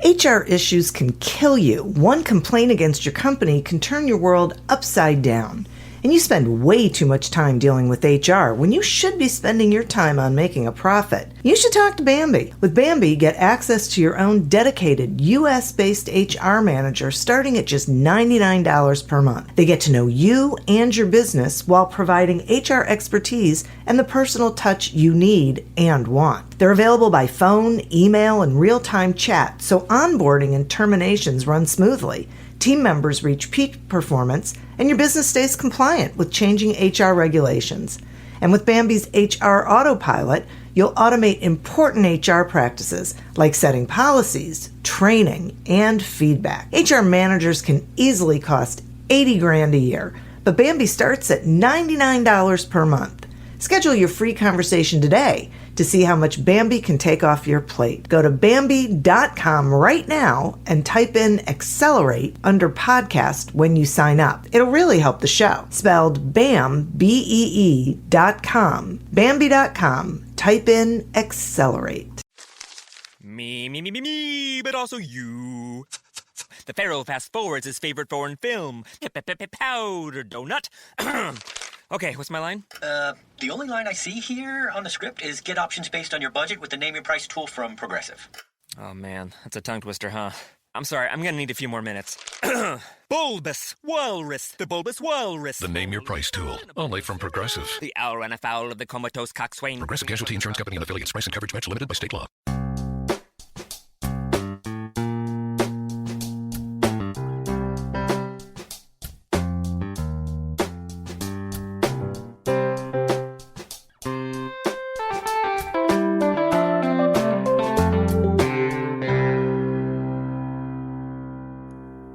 HR issues can kill you. One complaint against your company can turn your world upside down. And you spend way too much time dealing with HR when you should be spending your time on making a profit. You should talk to Bambi. With Bambi, get access to your own dedicated US-based HR manager starting at just $99 per month. They get to know you and your business while providing HR expertise and the personal touch you need and want. They're available by phone, email, and real-time chat, so onboarding and terminations run smoothly. Team members reach peak performance, and your business stays compliant with changing HR regulations. And with Bambi's HR Autopilot, you'll automate important HR practices like setting policies, training, and feedback. HR managers can easily cost $80,000 a year, but Bambi starts at $99 per month. Schedule your free conversation today to see how much Bambi can take off your plate. Go to Bambi.com right now and type in Accelerate under podcast when you sign up. It'll really help the show. Spelled BAM, BEE.com. Bambi.com. Type in Accelerate. Me, but also you. The Pharaoh fast forwards his favorite foreign film, Powder Donut. Okay, what's my line? The only line I see here on the script is get options based on your budget with the Name Your Price tool from Progressive. Oh man, that's a tongue twister, huh? I'm sorry, I'm gonna need a few more minutes. Bulbous Walrus, the Bulbous Walrus. The Name Your Price tool, only from Progressive. The owl ran afoul of the comatose coxswain. Progressive Casualty Insurance Company and affiliates. Price and coverage match limited by state law.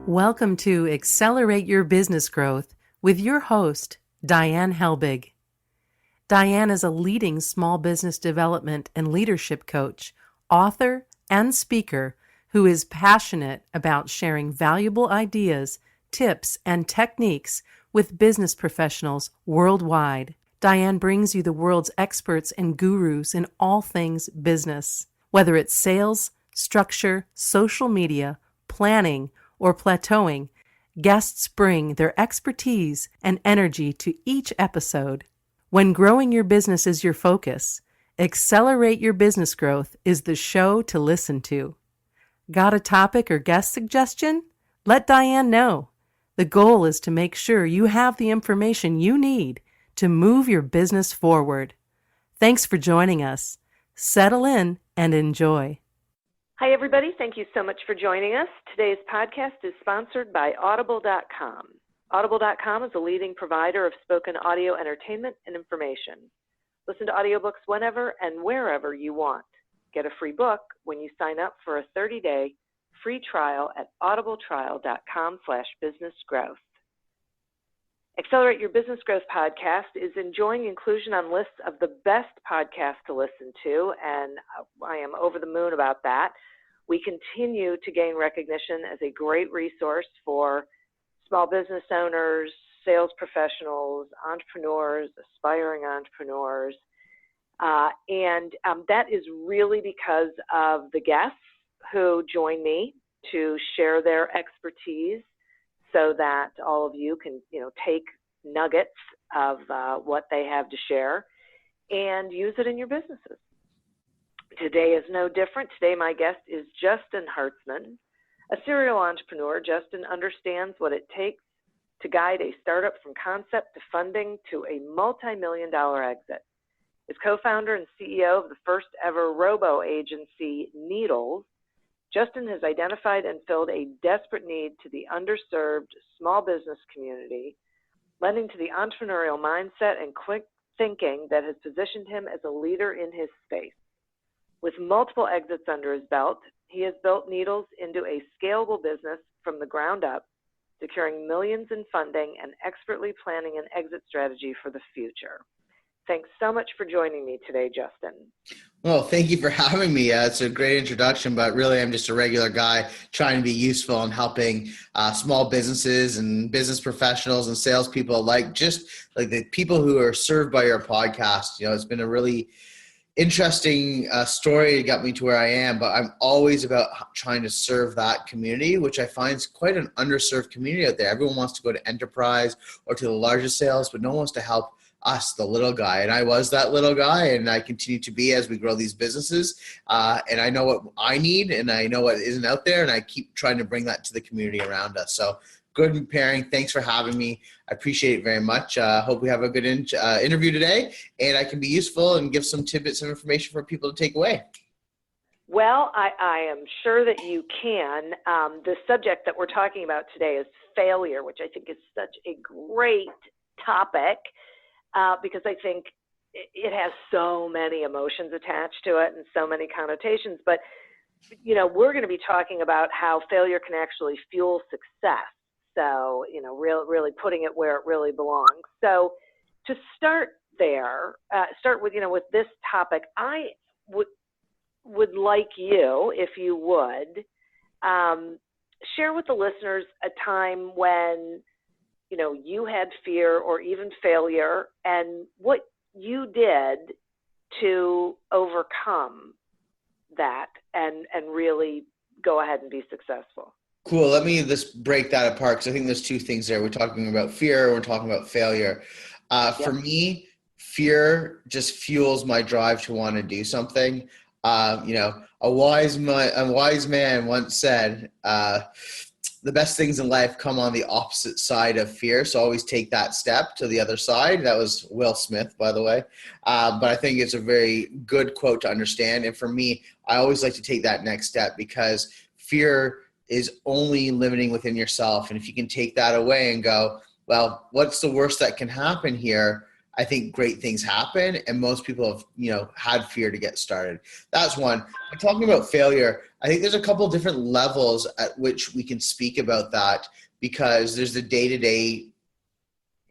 Welcome to Accelerate Your Business Growth with your host, Diane Helbig. Diane is a leading small business development and leadership coach, author, and speaker who is passionate about sharing valuable ideas, tips, and techniques with business professionals worldwide. Diane brings you the world's experts and gurus in all things business. Whether it's sales, structure, social media, planning, or plateauing, guests bring their expertise and energy to each episode. When growing your business is your focus, Accelerate Your Business Growth is the show to listen to. Got a topic or guest suggestion? Let Diane know. The goal is to make sure you have the information you need to move your business forward. Thanks for joining us. Settle in and enjoy. Hi, everybody. Thank you so much for joining us. Today's podcast is sponsored by Audible.com. Audible.com is a leading provider of spoken audio entertainment and information. Listen to audiobooks whenever and wherever you want. Get a free book when you sign up for a 30-day free trial at audibletrial.com/businessgrowth. Accelerate Your Business Growth podcast is enjoying inclusion on lists of the best podcasts to listen to, and I am over the moon about that. We continue to gain recognition as a great resource for small business owners, sales professionals, entrepreneurs, aspiring entrepreneurs, and that is really because of the guests who join me to share their expertise so that all of you can, take nuggets of what they have to share and use it in your businesses. Today is no different. Today my guest is Justin Hartzman, a serial entrepreneur. Justin understands what it takes to guide a startup from concept to funding to a multi-million-dollar exit. As co-founder and CEO of the first ever RoboAgency, Needles, Justin has identified and filled a desperate need to the underserved small business community, lending to the entrepreneurial mindset and quick thinking that has positioned him as a leader in his space. With multiple exits under his belt, he has built Needles into a scalable business from the ground up, securing millions in funding and expertly planning an exit strategy for the future. Thanks so much for joining me today, Justin. Well, thank you for having me. It's a great introduction, but really I'm just a regular guy trying to be useful and helping small businesses and business professionals and salespeople alike, just like the people who are served by your podcast. It's been a really interesting story got me to where I am, but I'm always about trying to serve that community, which I find is quite an underserved community out there. Everyone wants to go to enterprise or to the largest sales, but no one wants to help us, the little guy. And I was that little guy, and I continue to be as we grow these businesses. And I know what I need, and I know what isn't out there, and I keep trying to bring that to the community around us. So good pairing. Thanks for having me. I appreciate it very much. Hope we have a good interview today, and I can be useful and give some tidbits of information for people to take away. Well, I am sure that you can. The subject that we're talking about today is failure, which I think is such a great topic because I think it has so many emotions attached to it and so many connotations. But, you know, we're going to be talking about how failure can actually fuel success. So, you know, really putting it where it really belongs. So to start there, start with, you know, with this topic, I would like you, if you would, share with the listeners a time when, you know, you had fear or even failure and what you did to overcome that and really go ahead and be successful. Cool. Let me just break that apart because I think there's two things there. We're talking about fear. We're talking about failure. For me, fear just fuels my drive to want to do something. You know, a wise man once said, the best things in life come on the opposite side of fear. So always take that step to the other side. That was Will Smith, by the way. But I think it's a very good quote to understand. And for me, I always like to take that next step because fear is only limiting within yourself. And if you can take that away and go, well, what's the worst that can happen here? I think great things happen. And most people have, you know, had fear to get started. That's one. But talking about failure, I think there's a couple of different levels at which we can speak about that because there's the day-to-day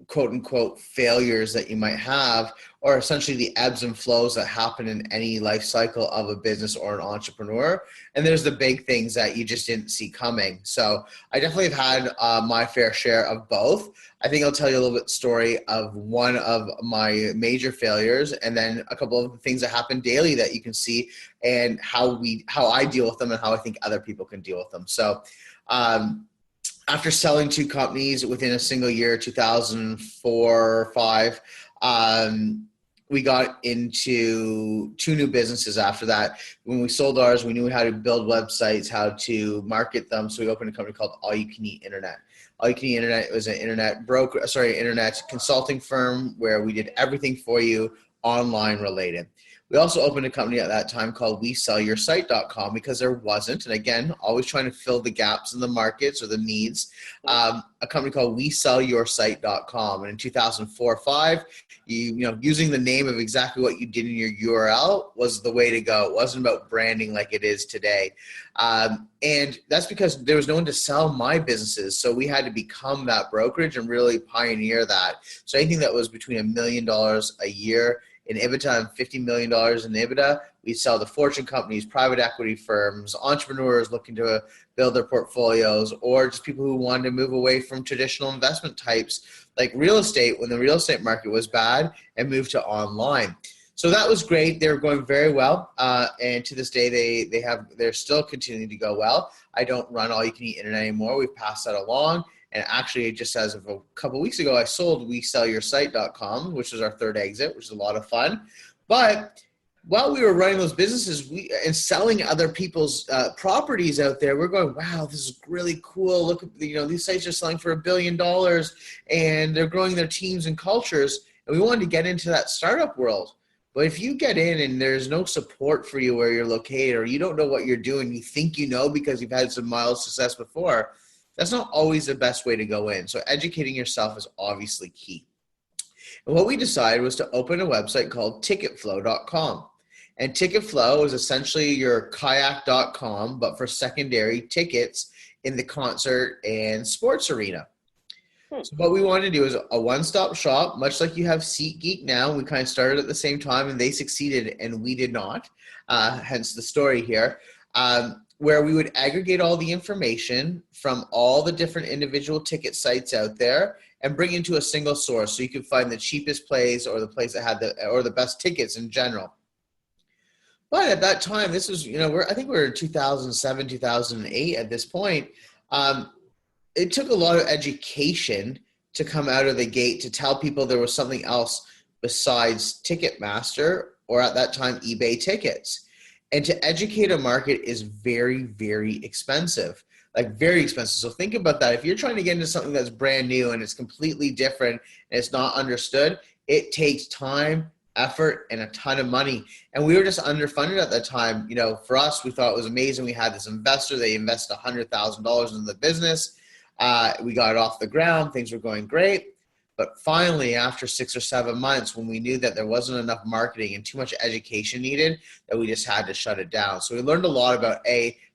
quote unquote failures that you might have, or essentially the ebbs and flows that happen in any life cycle of a business or an entrepreneur. And there's the big things that you just didn't see coming. So I definitely have had my fair share of both. I think I'll tell you a little bit story of one of my major failures and then a couple of the things that happen daily that you can see and how I deal with them and how I think other people can deal with them. So, after selling two companies within a single year, 2004 or 5, we got into 2 new businesses after that. When we sold ours, we knew how to build websites, how to market them. So we opened a company called All You Can Eat Internet. All You Can Eat Internet was an internet consulting firm where we did everything for you online related. We also opened a company at that time called WeSellYourSite.com because there wasn't, and again, always trying to fill the gaps in the markets or the needs, a company called WeSellYourSite.com. And in 2004-5, you know, using the name of exactly what you did in your URL was the way to go. It wasn't about branding like it is today. And that's because there was no one to sell my businesses. So we had to become that brokerage and really pioneer that. So anything that was between $1 million a year in EBITDA and $50 million in EBITDA, we sell to fortune companies, private equity firms, entrepreneurs looking to build their portfolios, or just people who wanted to move away from traditional investment types like real estate when the real estate market was bad and move to online. So that was great. They were going very well. And to this day, they're still continuing to go well. I don't run All You Can Eat Internet anymore. We've passed that along. And actually, just as of a couple of weeks ago, I sold WeSellYourSite.com, which was our third exit, which is a lot of fun. But while we were running those businesses and selling other people's properties out there, we're going, wow, this is really cool. Look, these sites are selling for $1 billion, and they're growing their teams and cultures. And we wanted to get into that startup world. But if you get in and there's no support for you where you're located, or you don't know what you're doing, you think you know because you've had some mild success before, that's not always the best way to go in. So educating yourself is obviously key. And what we decided was to open a website called ticketflow.com. And Ticketflow is essentially your kayak.com, but for secondary tickets in the concert and sports arena. So what we wanted to do is a one-stop shop, much like you have SeatGeek now. We kind of started at the same time, and they succeeded, and we did not, hence the story here, where we would aggregate all the information from all the different individual ticket sites out there and bring into a single source so you can find the cheapest place or the place that had the best tickets in general. But at that time, this was, I think we're in 2007, 2008 at this point. It took a lot of education to come out of the gate to tell people there was something else besides Ticketmaster, or at that time, eBay tickets. And to educate a market is very, very expensive, like very expensive. So think about that. If you're trying to get into something that's brand new and it's completely different and it's not understood, it takes time, effort, and a ton of money. And we were just underfunded at that time. For us, we thought it was amazing. We had this investor. They invested $100,000 in the business. We got it off the ground. Things were going great. But finally, after 6 or 7 months, when we knew that there wasn't enough marketing and too much education needed, that we just had to shut it down. So we learned a lot about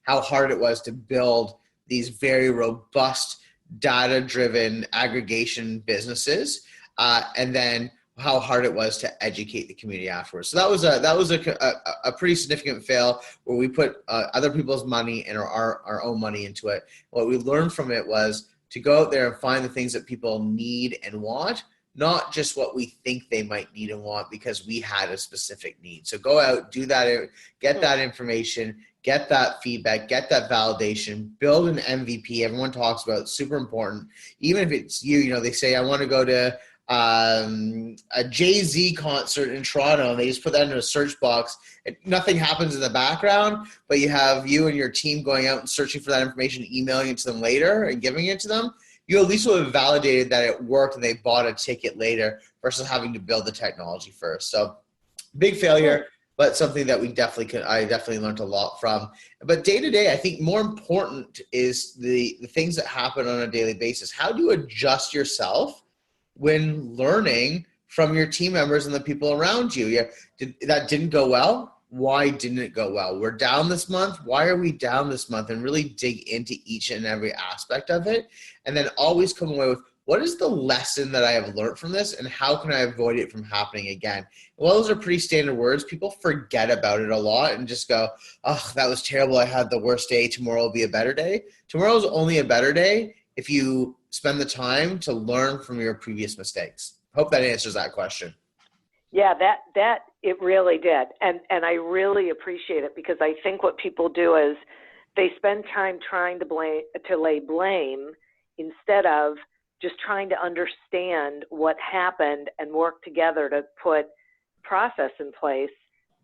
how hard it was to build these very robust, data-driven aggregation businesses, and then how hard it was to educate the community afterwards. So that was a pretty significant fail, where we put other people's money and our own money into it. What we learned from it was to go out there and find the things that people need and want, not just what we think they might need and want because we had a specific need. So go out, do that, get that information, get that feedback, get that validation, build an MVP. Everyone talks about it, super important. Even if it's they say, I want to go to a Jay-Z concert in Toronto, and they just put that into a search box. Nothing happens in the background, but you have you and your team going out and searching for that information, emailing it to them later and giving it to them. You at least will have validated that it worked and they bought a ticket later versus having to build the technology first. So big failure, but something that I definitely learned a lot from. But day to day, I think more important is the things that happen on a daily basis. How do you adjust yourself when learning from your team members and the people around you? That didn't go well. Why didn't it go well? We're down this month. Why are we down this month? And really dig into each and every aspect of it. And then always come away with, what is the lesson that I have learned from this, and how can I avoid it from happening again? Well, those are pretty standard words. People forget about it a lot and just go, oh, that was terrible. I had the worst day. Tomorrow will be a better day. Tomorrow is only a better day if you spend the time to learn from your previous mistakes. Hope that answers that question. Yeah, that it really did. And I really appreciate it, because I think what people do is they spend time trying to lay blame instead of just trying to understand what happened and work together to put process in place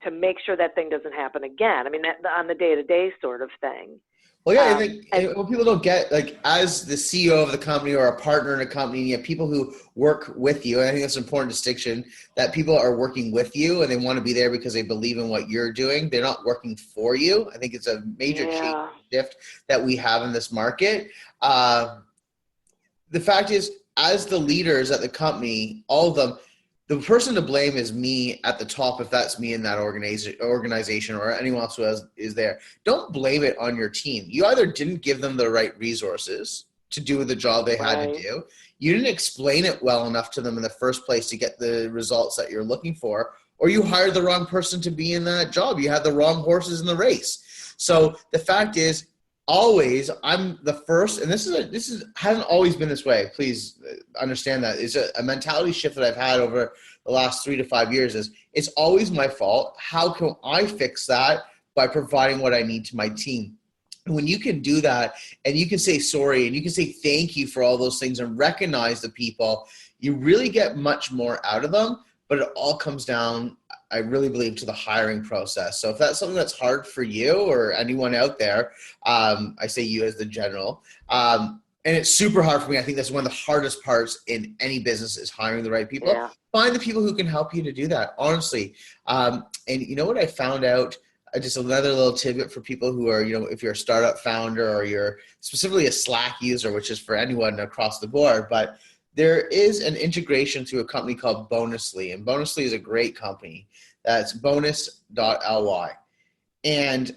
to make sure that thing doesn't happen again. I mean, that, on the day-to-day sort of thing. Well, yeah, and what people don't get, like, as the CEO of the company or a partner in a company, you have people who work with you. And I think that's an important distinction, that people are working with you and they want to be there because they believe in what you're doing. They're not working for you. I think it's a major change shift that we have in this market. The fact is, as the leaders at the company, all of them, the person to blame is me at the top, if that's me in that organization or anyone else who is there. Don't blame it on your team. You either didn't give them the right resources to do the job they had to do, you didn't explain it well enough to them in the first place to get the results that you're looking for, or you hired the wrong person to be in that job. You had the wrong horses in the race. So the fact is, always, I'm the first, and this hasn't always been this way. Please understand that. It's a mentality shift that I've had over the last 3 to 5 years. Is it's always my fault. How can I fix that? By providing what I need to my team. And when you can do that, and you can say sorry, and you can say thank you for all those things, and recognize the people, you really get much more out of them. But it all comes down, I really believe, to the hiring process. So if that's something that's hard for you or anyone out there, I say you as the general, and it's super hard for me. I think that's one of the hardest parts in any business, is hiring the right people. Yeah. Find the people who can help you to do that, honestly. And you know what I found out, just another little tidbit for people who are, if you're a startup founder or you're specifically a Slack user, which is for anyone across the board, but there is an integration to a company called Bonusly, and Bonusly is a great company. That's bonus.ly. And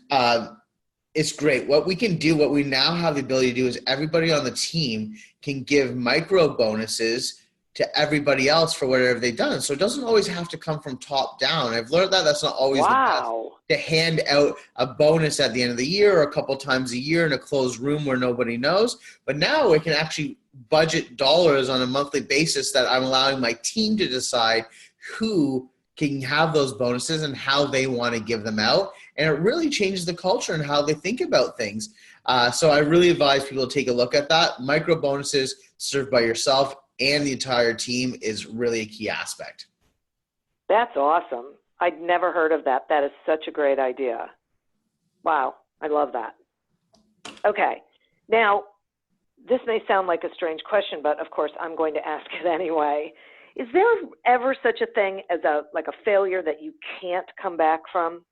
it's great. What we can do, what we now have the ability to do, is everybody on the team can give micro bonuses to everybody else for whatever they've done. So it doesn't always have to come from top down. I've learned that that's not always the best, to hand out a bonus at the end of the year or a couple times a year in a closed room where nobody knows. But now we can actually budget dollars on a monthly basis that I'm allowing my team to decide who can have those bonuses and how they want to give them out. And it really changes the culture and how they think about things. So I really advise people to take a look at that. Micro bonuses served by yourself and the entire team is really a key aspect. That's awesome. I'd never heard of that. That is such a great idea. Wow, I love that. Okay, now this may sound like a strange question, but of course I'm going to ask it anyway. Is there ever such a thing as a failure that you can't come back from?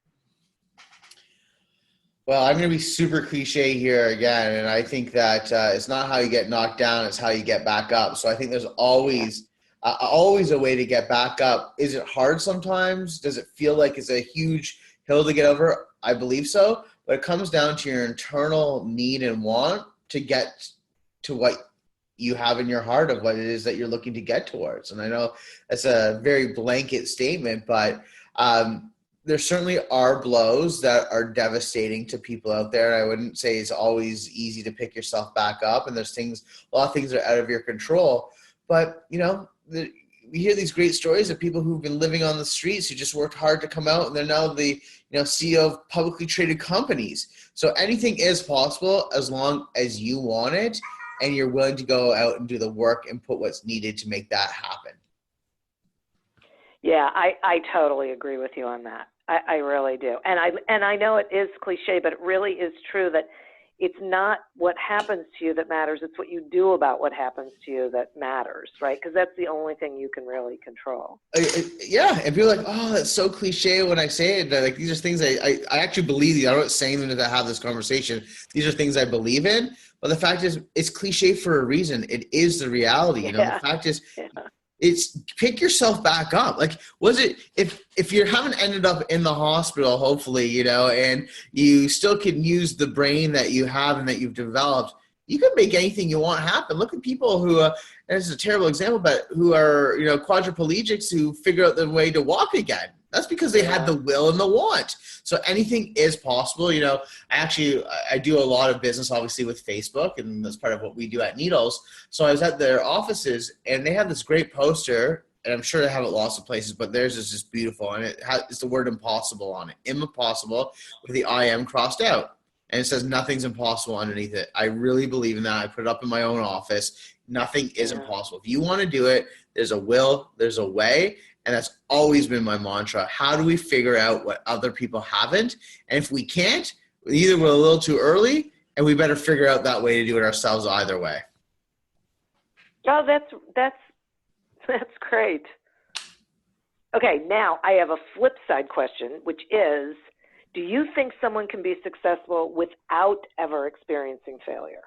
Well, I'm going to be super cliche here again, and I think that it's not how you get knocked down, it's how you get back up. So I think there's always a way to get back up. Is it hard sometimes? Does it feel like it's a huge hill to get over? I believe so, but it comes down to your internal need and want to get to what you have in your heart of what it is that you're looking to get towards. And I know that's a very blanket statement, but there certainly are blows that are devastating to people out there. I wouldn't say it's always easy to pick yourself back up, and there's a lot of things that are out of your control. But, we hear these great stories of people who've been living on the streets who just worked hard to come out, and they're now the CEO of publicly traded companies. So anything is possible as long as you want it and you're willing to go out and do the work and put what's needed to make that happen. Yeah, I totally agree with you on that. I really do. And I know it is cliche, but it really is true that it's not what happens to you that matters. It's what you do about what happens to you that matters, right? Because that's the only thing you can really control. Yeah, and people are like, oh, that's so cliche when I say it. Like, these are things I actually believe. I'm not saying them to have this conversation. These are things I believe in. But the fact is, it's cliche for a reason. It is the reality. The fact is, it's pick yourself back up. Like, was it, if you haven't ended up in the hospital, hopefully, and you still can use the brain that you have and that you've developed, you can make anything you want happen. Look at people who, and this is a terrible example, but who are, quadriplegics who figure out the way to walk again. That's because they had the will and the want. So anything is possible. I do a lot of business, obviously, with Facebook, and that's part of what we do at Needles. So I was at their offices, and they had this great poster, and I'm sure they have it lots of places, but theirs is just beautiful, and it's the word impossible on it. Impossible with the I-M crossed out. And it says nothing's impossible underneath it. I really believe in that. I put it up in my own office. Nothing is impossible. If you want to do it, there's a will, there's a way. And that's always been my mantra. How do we figure out what other people haven't? And if we can't, either we're a little too early, and we better figure out that way to do it ourselves either way. Oh, that's great. Okay, now I have a flip side question, which is, do you think someone can be successful without ever experiencing failure?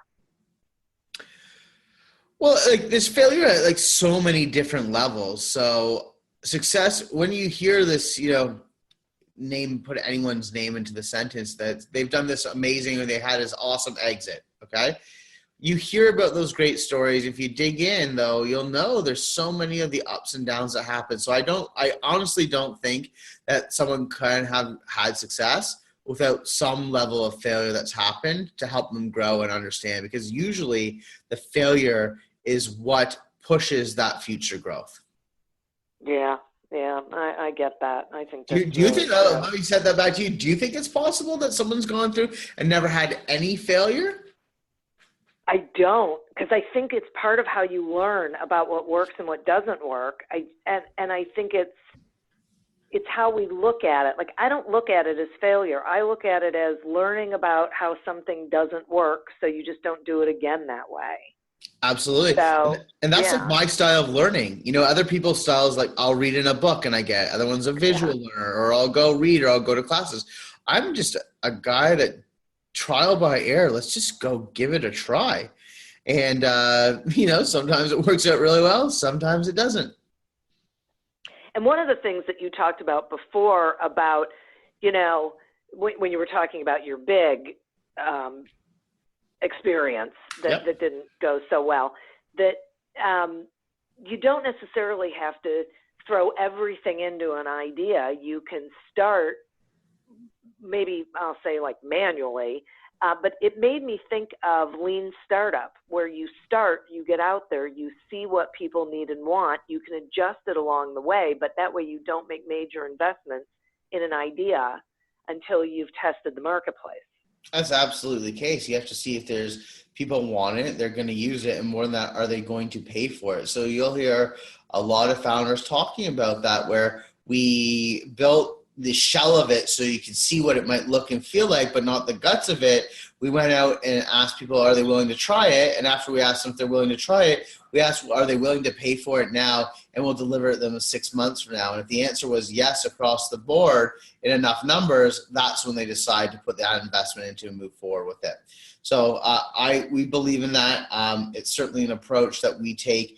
Well, there's failure at so many different levels. So success, when you hear this, put anyone's name into the sentence that they've done this amazing or they had this awesome exit, okay? You hear about those great stories. If you dig in, though, you'll know there's so many of the ups and downs that happen. So I honestly don't think that someone can have had success without some level of failure that's happened to help them grow and understand, because usually the failure is what pushes that future growth. Yeah, I get that. I think that's do you think, let me set that back to you. Do you think it's possible that someone's gone through and never had any failure? I don't, because I think it's part of how you learn about what works and what doesn't work. And I think it's how we look at it. Like, I don't look at it as failure. I look at it as learning about how something doesn't work, so you just don't do it again that way. Absolutely. So, and that's like my style of learning. Other people's styles, like I'll read in a book and I get, other one's a visual learner, or I'll go read, or I'll go to classes. I'm just a guy that trial by error. Let's just go give it a try. And, sometimes it works out really well. Sometimes it doesn't. And one of the things that you talked about before about, when you were talking about your big experience that didn't go so well, that you don't necessarily have to throw everything into an idea. You can start, maybe I'll say manually, But it made me think of lean startup, where you start, you get out there, you see what people need and want, you can adjust it along the way, but that way you don't make major investments in an idea until you've tested the marketplace. That's absolutely the case. You have to see if there's people want it, they're going to use it, and more than that, are they going to pay for it? So you'll hear a lot of founders talking about that, where we built the shell of it so you can see what it might look and feel like, but not the guts of it. We went out and asked people, are they willing to try it? And after we asked them if they're willing to try it, we asked, are they willing to pay for it now? And we'll deliver it them 6 months from now. And if the answer was yes across the board in enough numbers, that's when they decide to put that investment into and move forward with it. So we believe in that. It's certainly an approach that we take.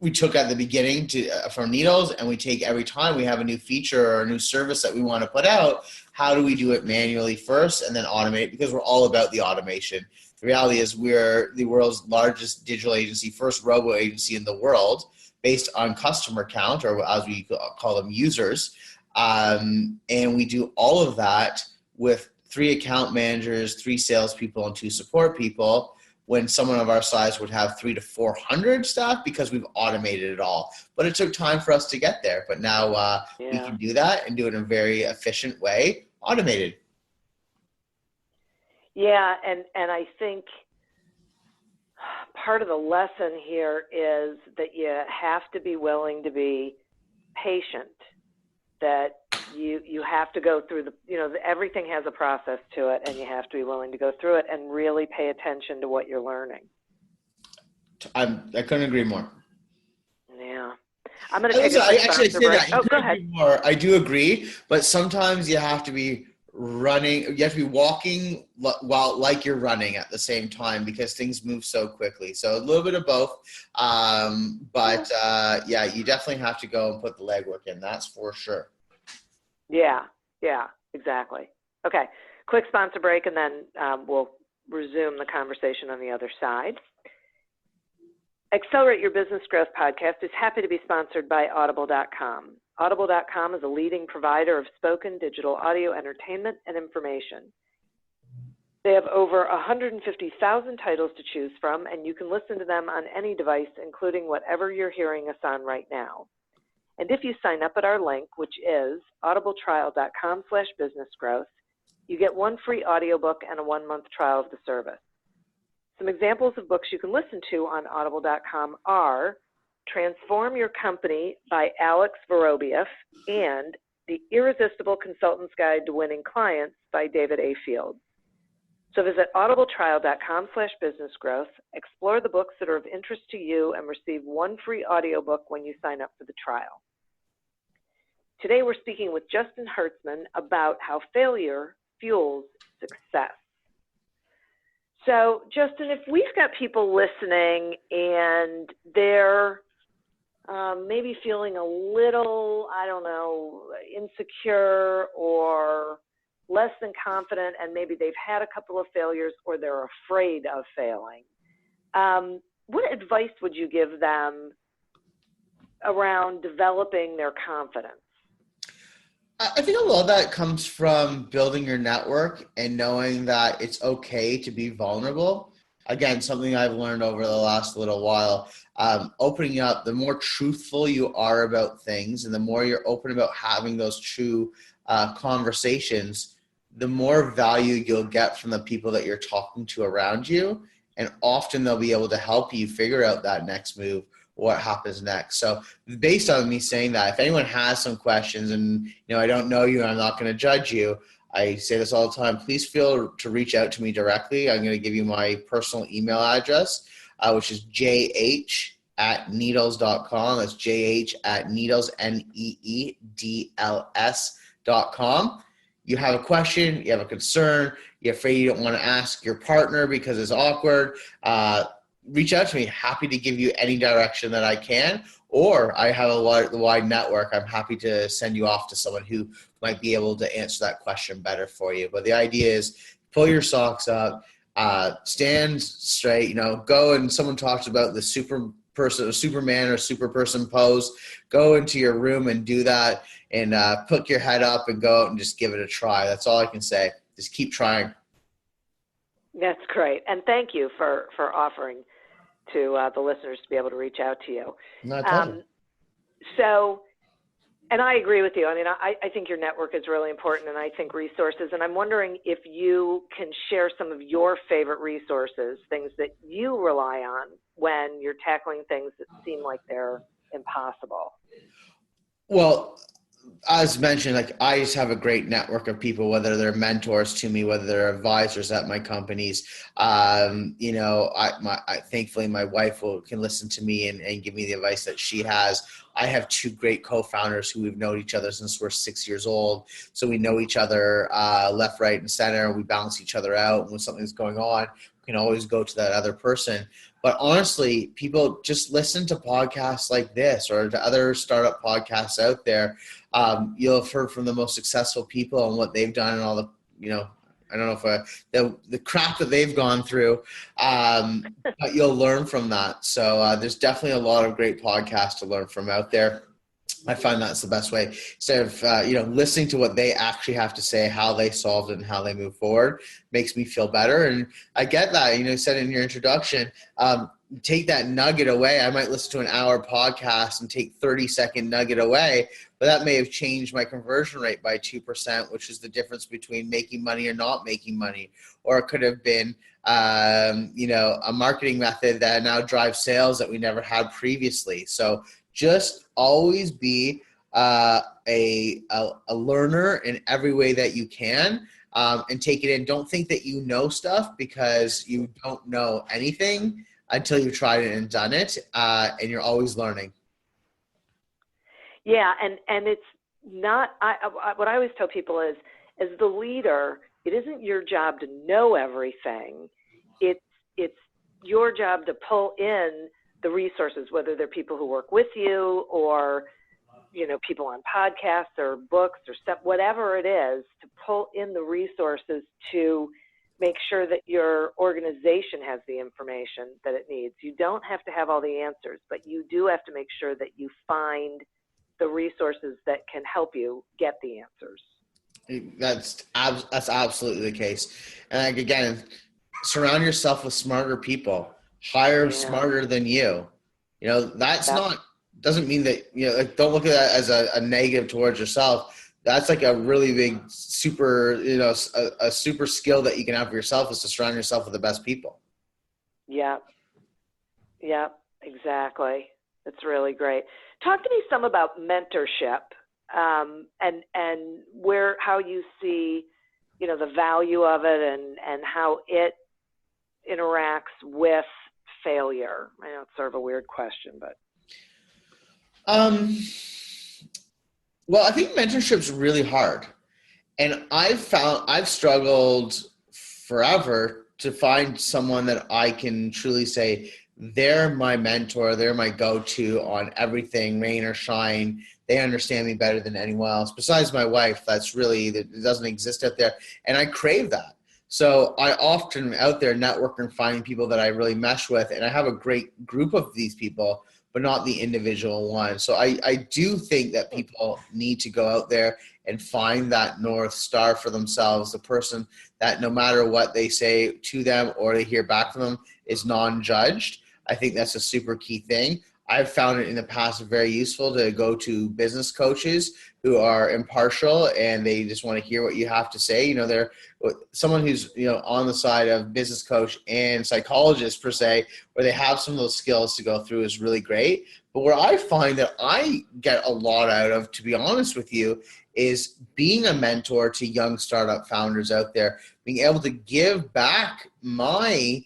We took at the beginning from Needles, and we take every time we have a new feature or a new service that we want to put out. How do we do it manually first and then automate it? Because we're all about the automation. The reality is we're the world's largest digital agency, first RoboAgency in the world, based on customer count, or as we call them, users. And we do all of that with 3 account managers, 3 salespeople, and 2 support people, when someone of our size would have 300 to 400 staff, because we've automated it all. But it took time for us to get there. But now we can do that and do it in a very efficient way, automated. Yeah, and I think part of the lesson here is that you have to be willing to be patient, that you have to go through everything has a process to it, and you have to be willing to go through it and really pay attention to what you're learning. I couldn't agree more. Yeah. I'm going to take a quick go ahead. I do agree, but sometimes you have to be walking while like you're running at the same time, because things move so quickly. So a little bit of both. But you definitely have to go and put the legwork in. That's for sure. Yeah, exactly. Okay, quick sponsor break, and then we'll resume the conversation on the other side. Accelerate Your Business Growth podcast is happy to be sponsored by Audible.com. Audible.com is a leading provider of spoken digital audio entertainment and information. They have over 150,000 titles to choose from, and you can listen to them on any device, including whatever you're hearing us on right now. And if you sign up at our link, which is audibletrial.com/businessgrowth, you get 1 free audiobook and a 1-month trial of the service. Some examples of books you can listen to on audible.com are Transform Your Company by Alex Vorobieff and The Irresistible Consultant's Guide to Winning Clients by David A. Fields. So visit audibletrial.com/businessgrowth, explore the books that are of interest to you, and receive 1 free audiobook when you sign up for the trial. Today we're speaking with Justin Hartzman about how failure fuels success. So Justin, if we've got people listening and they're maybe feeling a little, insecure or less than confident, and maybe they've had a couple of failures or they're afraid of failing, what advice would you give them around developing their confidence? I think a lot of that comes from building your network and knowing that it's okay to be vulnerable. Again, something I've learned over the last little while, opening up, the more truthful you are about things and the more you're open about having those true conversations, the more value you'll get from the people that you're talking to around you. And often they'll be able to help you figure out that next move, what happens next. So based on me saying that, if anyone has some questions and, I don't know you and I'm not going to judge you, I say this all the time, please feel to reach out to me directly. I'm going to give you my personal email address, which is jh@needles.com. That's jh@needles, needls.com. You have a question, you have a concern, you're afraid you don't want to ask your partner because it's awkward, reach out to me. Happy to give you any direction that I can, or I have a wide network. I'm happy to send you off to someone who might be able to answer that question better for you. But the idea is pull your socks up, stand straight, go, and someone talks about the Superman or super person pose. Go into your room and do that, and put your head up and go out and just give it a try. That's all I can say. Just keep trying. That's great. And thank you for offering to the listeners to be able to reach out to you. No, pleasure. So, and I agree with you. I mean, I think your network is really important, and I think resources. And I'm wondering if you can share some of your favorite resources, things that you rely on when you're tackling things that seem like they're impossible. Well, as mentioned, like I just have a great network of people, whether they're mentors to me, whether they're advisors at my companies. You know, thankfully my wife can listen to me and give me the advice that she has. I have two great co-founders who we've known each other since we're 6 years old. So we know each other left, right, and center. We balance each other out. When something's going on, we can always go to that other person. But honestly, people just listen to podcasts like this or to other startup podcasts out there. You'll have heard from the most successful people and what they've done and all the, you know, I don't know if the crap that they've gone through, but you'll learn from that. So there's definitely a lot of great podcasts to learn from out there. I find that's the best way. Instead of, you know, listening to what they actually have to say, how they solved it and how they move forward makes me feel better. And I get that, you know, you said in your introduction, take that nugget away. I might listen to an hour podcast and take 30-second nugget away, but that may have changed my conversion rate by 2%, which is the difference between making money or not making money. Or it could have been, you know, a marketing method that now drives sales that we never had previously. So just always be a learner in every way that you can, and take it in. Don't think that you know stuff, because you don't know anything until you've tried it and done it, and you're always learning. Yeah, and it's not, what I always tell people is, as the leader, it isn't your job to know everything. It's your job to pull in the resources, whether they're people who work with you or, you know, people on podcasts or books or stuff, whatever it is, to pull in the resources to make sure that your organization has the information that it needs. You don't have to have all the answers, but you do have to make sure that you find the resources that can help you get the answers. That's absolutely the case. And like, again, surround yourself with smarter people. Hire smarter than you. You know, doesn't mean that, you know, like, don't look at that as a negative towards yourself. That's like a really big super, you know, a super skill that you can have for yourself, is to surround yourself with the best people. Yeah, exactly. That's really great. Talk to me some about mentorship, and how you see, you know, the value of it and how it interacts with failure. I know it's sort of a weird question, but. Well, I think mentorship's really hard. And I've struggled forever to find someone that I can truly say, they're my mentor, they're my go-to on everything, rain or shine. They understand me better than anyone else. Besides my wife, that doesn't exist out there. And I crave that. So I often am out there networking, finding people that I really mesh with, and I have a great group of these people, but not the individual one. So I do think that people need to go out there and find that North Star for themselves, the person that no matter what they say to them or they hear back from them is non-judged. I think that's a super key thing. I've found it in the past very useful to go to business coaches who are impartial and they just want to hear what you have to say. You know, they're someone who's, you know, on the side of business coach and psychologist per se, where they have some of those skills to go through, is really great. But where I find that I get a lot out of, to be honest with you, is being a mentor to young startup founders out there, being able to give back my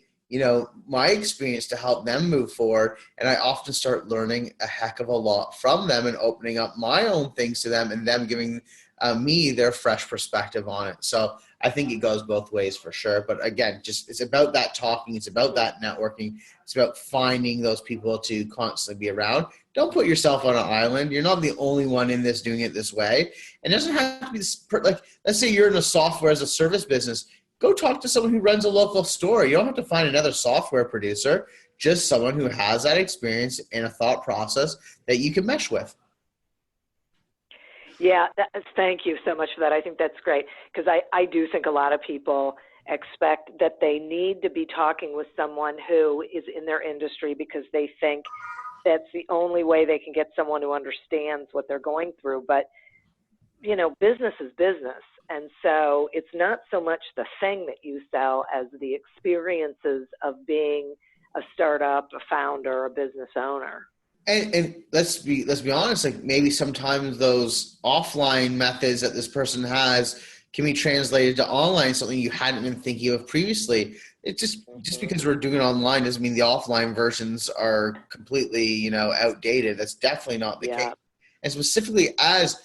experience to help them move forward. And I often start learning a heck of a lot from them and opening up my own things to them and them giving me their fresh perspective on it. So I think it goes both ways for sure. But again, it's about that talking. It's about that networking. It's about finding those people to constantly be around. Don't put yourself on an island. You're not the only one in this doing it this way. And it doesn't have to be this, like, let's say you're in a software as a service business. Go talk to someone who runs a local store. You don't have to find another software producer, just someone who has that experience and a thought process that you can mesh with. Yeah, thank you so much for that. I think that's great, because I do think a lot of people, expect that they need to be talking with someone who is in their industry because they think that's the only way they can get someone who understands what they're going through. But, you know, business is business. And so it's not so much the thing that you sell as the experiences of being a startup, a founder, a business owner. And let's be honest, like maybe sometimes those offline methods that this person has can be translated to online, something you hadn't been thinking of previously. It just because we're doing it online doesn't mean the offline versions are completely, you know, outdated. That's definitely not the case. And specifically as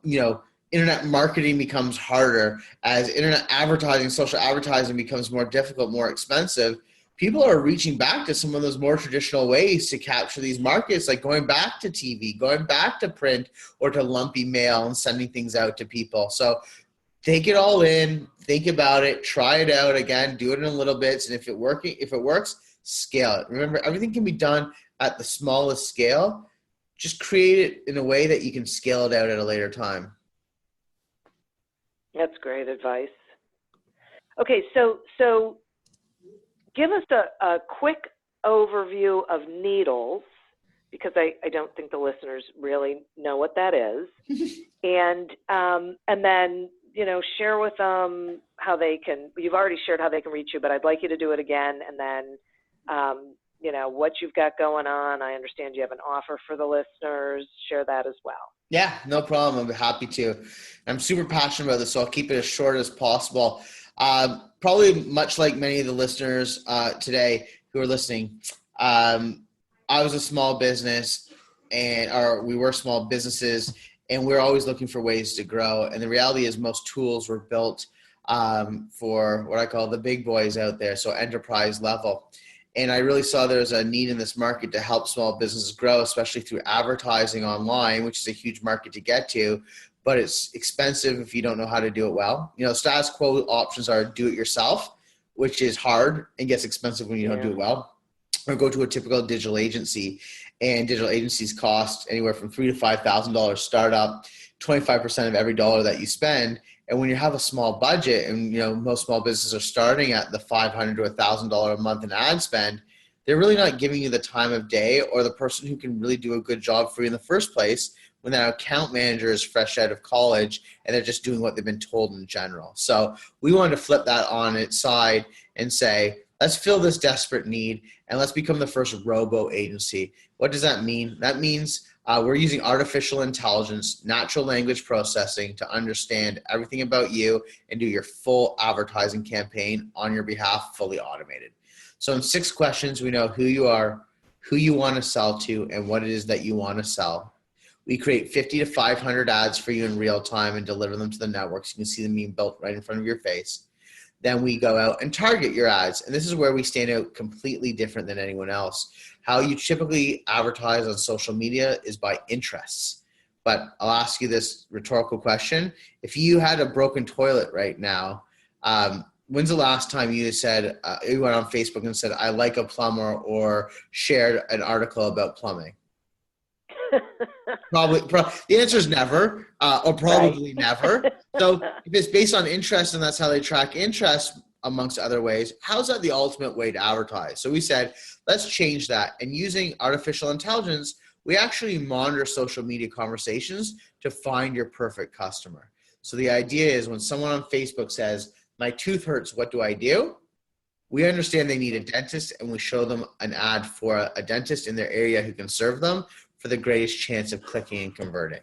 you know, internet marketing becomes harder, as internet advertising, social advertising becomes more difficult, more expensive, people are reaching back to some of those more traditional ways to capture these markets, like going back to TV, going back to print, or to lumpy mail and sending things out to people. So take it all in, think about it, try it out again, do it in little bits, and if it works, scale it. Remember, everything can be done at the smallest scale. Just create it in a way that you can scale it out at a later time. That's great advice. Okay, so give us a quick overview of needles, because I don't think the listeners really know what that is, and then, you know, share with them how they can. You've already shared how they can reach you, but I'd like you to do it again, and then you know, what you've got going on. I understand you have an offer for the listeners. Share that as well. Yeah, no problem. I'm happy to. I'm super passionate about this, so I'll keep it as short as possible. Probably much like many of the listeners today who are listening, I was a small business, we were small businesses, and we're always looking for ways to grow. And the reality is most tools were built for what I call the big boys out there, so enterprise level. And I really saw there was a need in this market to help small businesses grow, especially through advertising online, which is a huge market to get to, but it's expensive if you don't know how to do it well. You know, status quo options are do it yourself, which is hard and gets expensive when you don't do it well, or go to a typical digital agency. And digital agencies cost anywhere from $3,000 to $5,000 startup, 25% of every dollar that you spend. And when you have a small budget, and you know most small businesses are starting at the $500 to $1,000 a month in ad spend, they're really not giving you the time of day or the person who can really do a good job for you in the first place when that account manager is fresh out of college and they're just doing what they've been told in general. So we wanted to flip that on its side and say, let's fill this desperate need and let's become the first RoboAgency. What does that mean? That means we're using artificial intelligence, natural language processing to understand everything about you and do your full advertising campaign on your behalf, fully automated. So in 6 questions, we know who you are, who you want to sell to, and what it is that you want to sell. We create 50 to 500 ads for you in real time and deliver them to the network so you can see them being built right in front of your face. Then we go out and target your ads. And this is where we stand out completely different than anyone else. How you typically advertise on social media is by interests. But I'll ask you this rhetorical question. If you had a broken toilet right now, when's the last time you said, you went on Facebook and said, I like a plumber, or shared an article about plumbing? Probably the answer is never, or probably never. So if it's based on interest and that's how they track interest amongst other ways, how's that the ultimate way to advertise? So we said, let's change that. And using artificial intelligence, we actually monitor social media conversations to find your perfect customer. So the idea is when someone on Facebook says, my tooth hurts, what do I do? We understand they need a dentist, and we show them an ad for a dentist in their area who can serve them for the greatest chance of clicking and converting.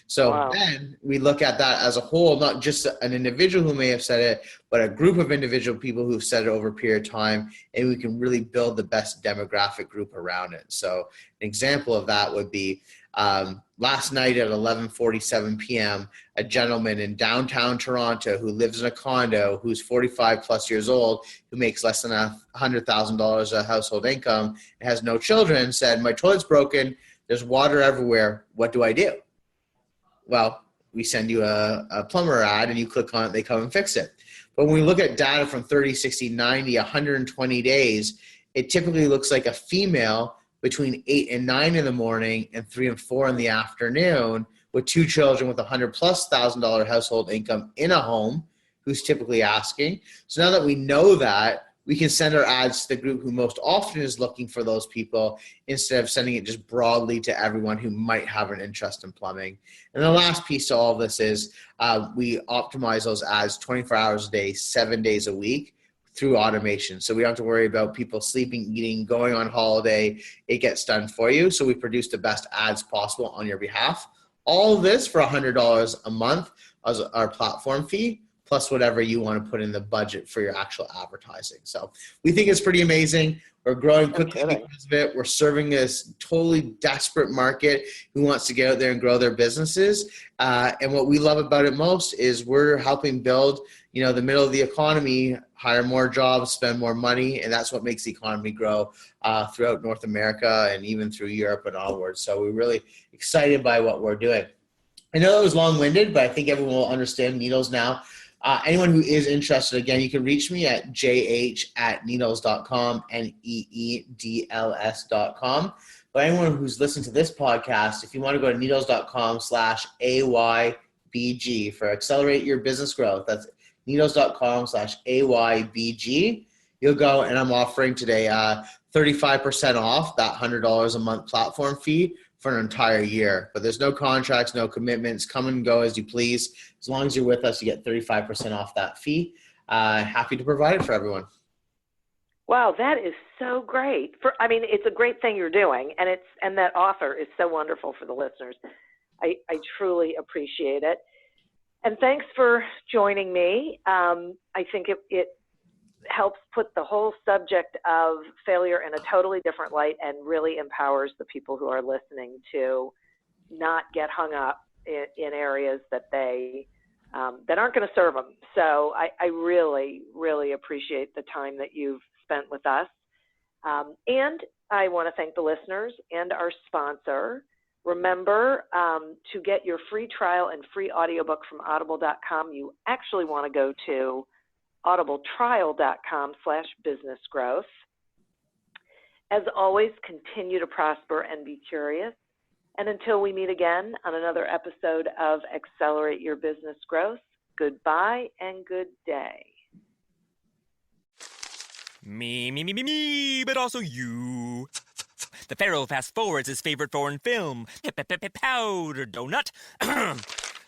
So then we look at that as a whole, not just an individual who may have said it, but a group of individual people who've said it over a period of time, and we can really build the best demographic group around it. So an example of that would be last night at 11:47 p.m., a gentleman in downtown Toronto who lives in a condo, who's 45 plus years old, who makes less than $100,000 a household income and has no children, said, my toilet's broken, there's water everywhere, what do I do? Well, we send you a plumber ad and you click on it, they come and fix it. But when we look at data from 30, 60, 90, 120 days, it typically looks like a female between 8 and 9 in the morning and 3 and 4 in the afternoon with 2 children with $100,000+ household income in a home who's typically asking. So now that we know that, we can send our ads to the group who most often is looking for those people instead of sending it just broadly to everyone who might have an interest in plumbing. And the last piece to all of this is we optimize those ads 24 hours a day, 7 days a week through automation. So we don't have to worry about people sleeping, eating, going on holiday. It gets done for you. So we produce the best ads possible on your behalf. All of this for $100 a month as our platform fee, plus whatever you want to put in the budget for your actual advertising. So we think it's pretty amazing. We're growing quickly because of it. We're serving this totally desperate market who wants to get out there and grow their businesses. And what we love about it most is we're helping build, the middle of the economy, hire more jobs, spend more money, and that's what makes the economy grow throughout North America and even through Europe and onwards. So we're really excited by what we're doing. I know that was long-winded, but I think everyone will understand Needles now. Anyone who is interested, again, you can reach me at jh@needles.com, needls.com. But anyone who's listened to this podcast, if you want to go to needles.com/AYBG for Accelerate Your Business Growth, that's needles.com/AYBG. You'll go, and I'm offering today 35% off that $100 a month platform fee for an entire year. But there's no contracts, no commitments. Come and go as you please. As long as you're with us, you get 35% off that fee. Happy to provide it for everyone. Wow, that is so great. It's a great thing you're doing, and that offer is so wonderful for the listeners. I truly appreciate it. And thanks for joining me. I think it helps put the whole subject of failure in a totally different light and really empowers the people who are listening to not get hung up in areas that that aren't going to serve them. So I really, really appreciate the time that you've spent with us. And I want to thank the listeners and our sponsor. Remember, to get your free trial and free audiobook from audible.com, you actually want to go to audibletrial.com/businessgrowth. As always, continue to prosper and be curious. And until we meet again on another episode of Accelerate Your Business Growth, goodbye and good day. Me, but also you. The Pharaoh fast forwards his favorite foreign film, Powder Donut.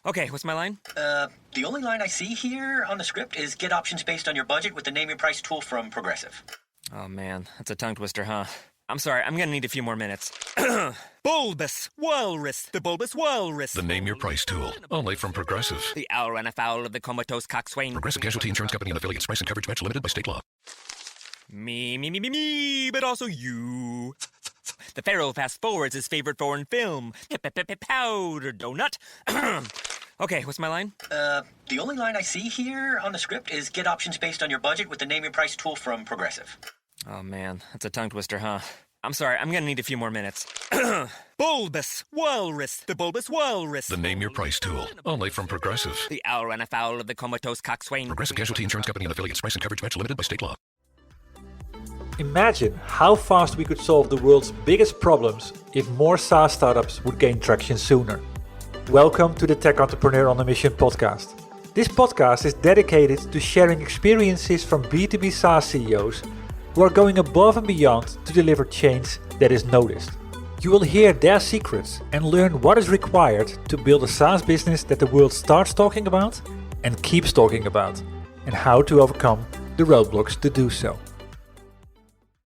Okay, what's my line? The only line I see here on the script is get options based on your budget with the Name Your Price tool from Progressive. Oh man, that's a tongue twister, huh? I'm sorry, I'm gonna need a few more minutes. Bulbous Walrus, the Bulbous Walrus. The Name Your Price tool, only from Progressive. The owl ran afoul of the comatose coxswain. Progressive Casualty Insurance Company and affiliates. Price and coverage match limited by state law. Me, but also you. The Pharaoh fast forwards his favorite foreign film, Powder Donut. Okay, what's my line? The only line I see here on the script is get options based on your budget with the Name Your Price tool from Progressive. Oh man, that's a tongue twister, huh? I'm sorry, I'm gonna need a few more minutes. Bulbous Walrus, the Bulbous Walrus. The Name Your Price tool, only from Progressive. The owl ran afoul of the comatose coxswain. Progressive Casualty Insurance Company and affiliates. Price and coverage match limited by state law. Imagine how fast we could solve the world's biggest problems if more SaaS startups would gain traction sooner. Welcome to the Tech Entrepreneur on a Mission podcast. This podcast is dedicated to sharing experiences from B2B SaaS CEOs who are going above and beyond to deliver change that is noticed. You will hear their secrets and learn what is required to build a SaaS business that the world starts talking about and keeps talking about, and how to overcome the roadblocks to do so.